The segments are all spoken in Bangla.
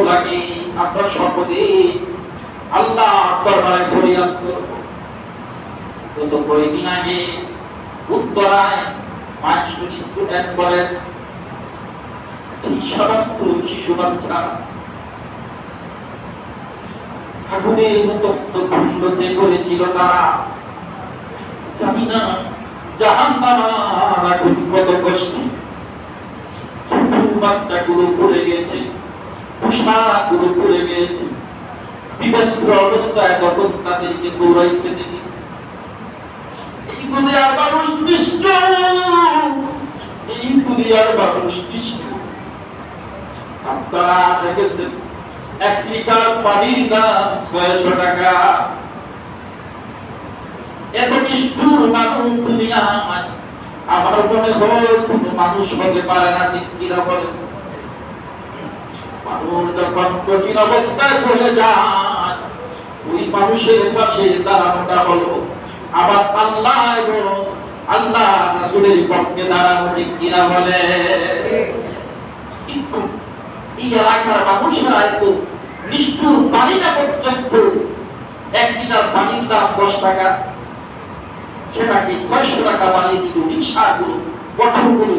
লাগে আপনার শপথে আল্লাহ দরবারে ফরিয়াদ করব। গত কয়েকদিন আগে উত্তরায় মাইস্টুন স্টুডেন্ট কলেজ সমস্ত শিশু বাচ্চা আগুনের মতো কুণ্ডতে করেছিল তারা। জানি না জাহান্নামের আগুন কত কষ্ট। ছোট বাচ্চাগুলো পড়ে গেছে, পোশাকগুলো পড়ে গেছে, বিবস্ত্র অবস্থায় তখন তাদেরকে দৌড়াইতে দেখেছি। এই দুনিয়ার মানুষ নিষ্ঠুর, এই দুনিয়ার মানুষ নিষ্ঠুর। আপনারা দেখেছেন 1 লিটার পানির দাম 600 টাকা। এত নিষ্ঠুর মানুষ দুনিয়া আমার মনে হয় কোনো মানুষ হতে পারে না। ঠিক কিনা বলেন? মানুষ যখন কঠিন অবস্থায় চলে যায় ওই মানুষের পাশে দাঁড়ানোটা হলো আবার আল্লাহ এবং আল্লাহ রাসূলের পক্ষে দাঁড়ানো। ঠিক কিনা বলে? কিন্তু এই এলাকার মানুষরা এত নিষ্ঠুর, পানিটা পর্যন্ত 1 লিটার পানির দাম 10 টাকা, সেটাকে 600 টাকা বানিয়ে দিল। রিক্সাগুলো, অটোগুলো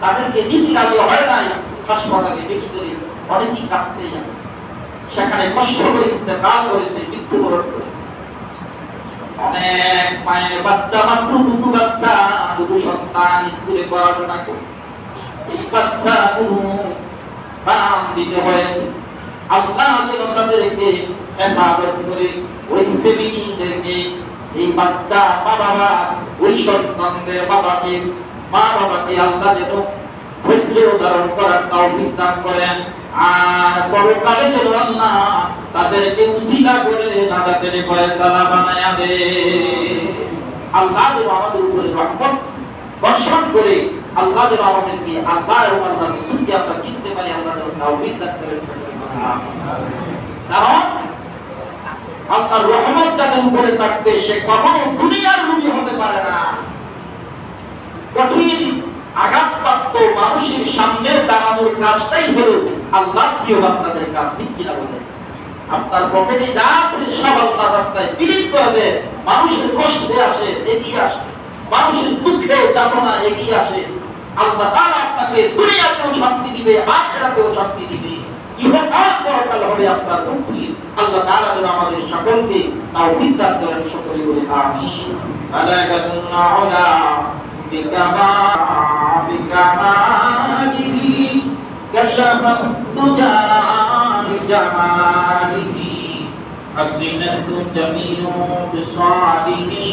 তাদেরকে নীতির আলো হয় নাই হাসপাতালে বেশি করে অনেকেই কাঁদতে যায়। সেখানে কষ্ট করে ইন্তেকাল করেছে, মৃত্যুবরণ করেছে। অনেক মায়ের বাচ্চা, মাত্র 2 বাচ্চা, 2 সন্তান স্কুলে পড়াশোনা করে এই বাচ্চা দাম দিতে হয়েছে। আল্লাহ যেন তাদেরকে হেফাজত করে ওই ফ্যামিলিদেরকে, এই বাচ্চা বাবা, ওই সন্তানদের বাবাকে, মা বাবাকে আল্লাহ যেন ধৈর্য ধারণ করার তৌফিক দান করেন। আর পরকালে যেন আল্লাহ তাদেরকে উসিলা করে নাজাতের ফয়সালা বানায়া দে। আল্লাহ যেন আমাদের উপরে রহমত বর্ষণ করে আল্লাহ যেন আমাদেরকে আল্লাহ এবং আল্লাহর রাসূলকে আমরা চিনতে পারি, আল্লাহ যেন তৌফিক দান করেন। কারণ আল্লাহর রহমত যাদের উপরে থাকবে সে কখনো দুনিয়ার লোভী হতে পারে না। কঠিন আঘাতপ্রাপ্ত মানুষের সামনে দাঁড়ানোর কাজটাই হলো আল্লাহর প্রিয় বান্দাদের কাজ। ঠিক কিনা বলেন? আপনার পকেটে যা আছে সব আল্লাহর রাস্তায় বিলীন করে দেয়। মানুষের কষ্টে আসে, এগিয়ে আসে, মানুষের দুঃখে যাতনা এগিয়ে আসে। আল্লাহ তাআলা আপনাকে দুনিয়াতেও শান্তি দিবে, আখিরাতেও শান্তি দিবে। ইহকাল পরকাল হবে আপনার মুক্তি। আল্লাহ তাআলা যেন আমাদের সকলকে তৌফিক দান করেন। সকলে বলি আমিন। আলাকাতুনা উলা বিকামালিহি কাশাফা তুজা বিজামালিহি হাসিনাতু জামিলু বিসালিহি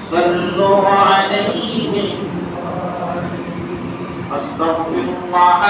সাল্লু আলাইহি আস্তাগফিরুল্লাহ।